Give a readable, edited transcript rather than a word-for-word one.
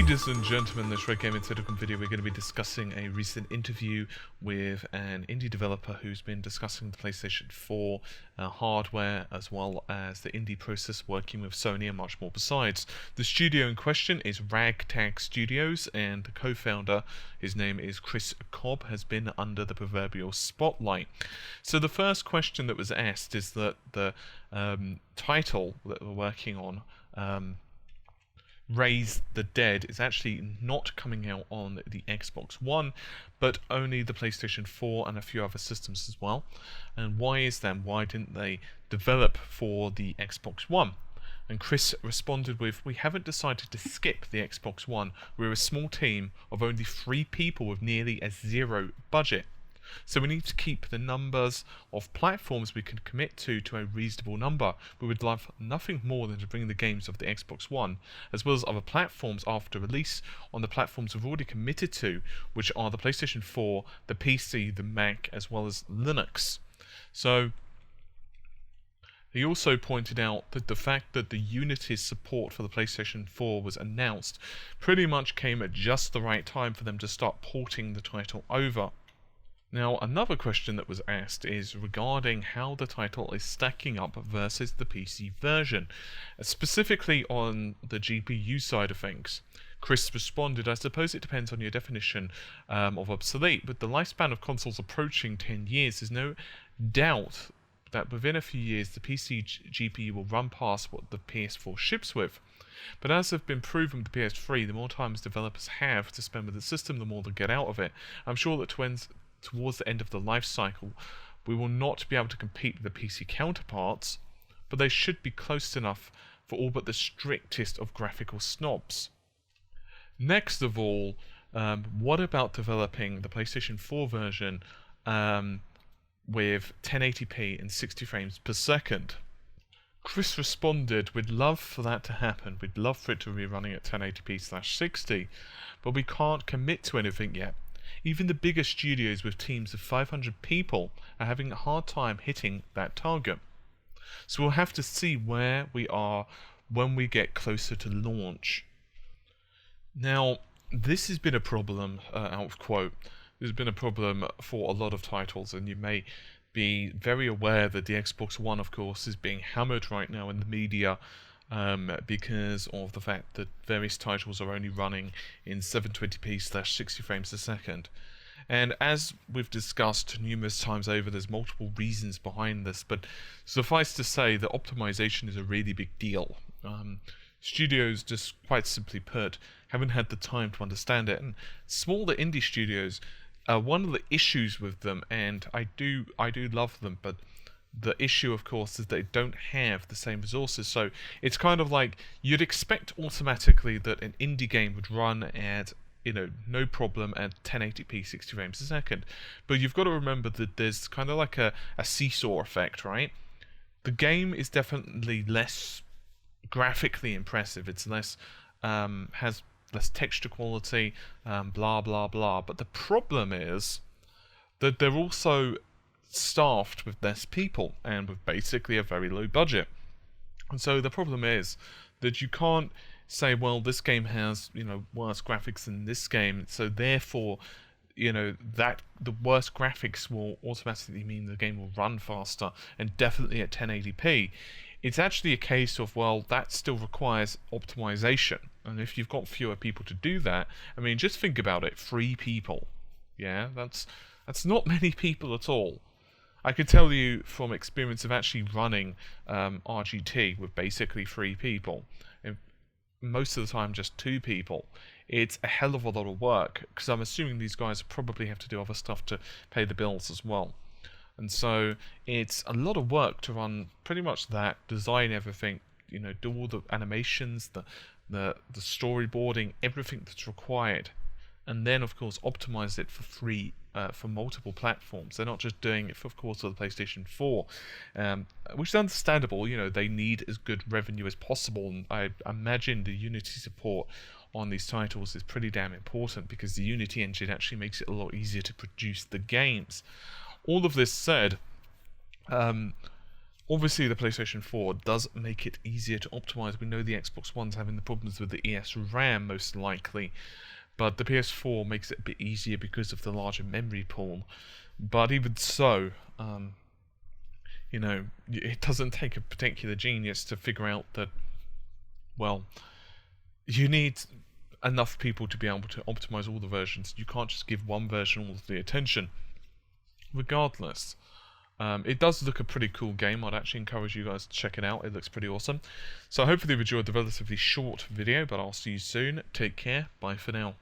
Ladies and gentlemen, in this Red Gaming Telecom video, we're going to be discussing a recent interview with an indie developer who's been discussing the PlayStation 4 hardware, as well as the indie process working with Sony and much more besides. The studio in question is Ragtag Studios, and the co-founder, his name is Chris Cobb, has been under the proverbial spotlight. So the first question that was asked is that the title that we're working on, Raise the Dead, is actually not coming out on the Xbox One, but only the PlayStation 4 and a few other systems as well. And why is that? Why didn't they develop for the Xbox One? And Chris responded with, "We haven't decided to skip the Xbox One. We're a small team of only 3 people with nearly a zero budget. So we need to keep the numbers of platforms we can commit to a reasonable number. We would love nothing more than to bring the games of the Xbox One, as well as other platforms after release, on the platforms we've already committed to, which are the PlayStation 4, the PC, the Mac, as well as Linux." So he also pointed out that the fact that the Unity's support for the PlayStation 4 was announced pretty much came at just the right time for them to start porting the title over. Now, another question that was asked is regarding how the title is stacking up versus the PC version, specifically on the GPU side of things. Chris responded, "I suppose it depends on your definition of obsolete. With the lifespan of consoles approaching 10 years, there's no doubt that within a few years the PC GPU will run past what the PS4 ships with. But as have been proven with the PS3, the more time developers have to spend with the system, the more they'll get out of it. I'm sure that towards the end of the life cycle, we will not be able to compete with the PC counterparts, but they should be close enough for all but the strictest of graphical snobs." Next of all, what about developing the PlayStation 4 version with 1080p and 60 frames per second? Chris responded, "We'd love for that to happen. We'd love for it to be running at 1080p/60, but we can't commit to anything yet. Even the bigger studios with teams of 500 people are having a hard time hitting that target. So we'll have to see where we are when we get closer to launch." Now, this has been a problem, out of quote. There's been a problem for a lot of titles, and you may be very aware that the Xbox One, of course, is being hammered right now in the media because of the fact that various titles are only running in 720p/60 frames a second. And as we've discussed numerous times over, there's multiple reasons behind this, but suffice to say that optimization is a really big deal. Studios, just quite simply put, haven't had the time to understand it. And smaller indie studios, one of the issues with them, and I do love them, but the issue, of course, is they don't have the same resources. So it's kind of like you'd expect automatically that an indie game would run at, no problem at 1080p 60 frames a second. But you've got to remember that there's kind of like a seesaw effect, right? The game is definitely less graphically impressive. It's less, has less texture quality, blah, blah, blah. But the problem is that they're also staffed with less people and with basically a very low budget. And so the problem is that you can't say, well, this game has, worse graphics than this game, so therefore, that the worse graphics will automatically mean the game will run faster and definitely at 1080p. It's actually a case of, well, that still requires optimization. And if you've got fewer people to do that, I mean, just think about it, 3 people. Yeah, that's not many people at all. I could tell you from experience of actually running RGT with basically 3 people, and most of the time just 2 people. It's a hell of a lot of work, because I'm assuming these guys probably have to do other stuff to pay the bills as well. And so it's a lot of work to run pretty much that, design everything, do all the animations, the storyboarding, everything that's required. And then, of course, optimize it for free for multiple platforms. They're not just doing it, of course, for the PlayStation 4, which is understandable. They need as good revenue as possible, and I imagine the Unity support on these titles is pretty damn important, because the Unity engine actually makes it a lot easier to produce the games. All of this said, Obviously, the PlayStation 4 does make it easier to optimize. We know the Xbox One's having the problems with the ES RAM, most likely, but the PS4 makes it a bit easier because of the larger memory pool. But even so, you know, it doesn't take a particular genius to figure out that, well, you need enough people to be able to optimize all the versions. You can't just give one version all of the attention. Regardless, it does look a pretty cool game. I'd actually encourage you guys to check it out. It looks pretty awesome. So hopefully you've enjoyed the relatively short video, but I'll see you soon. Take care. Bye for now.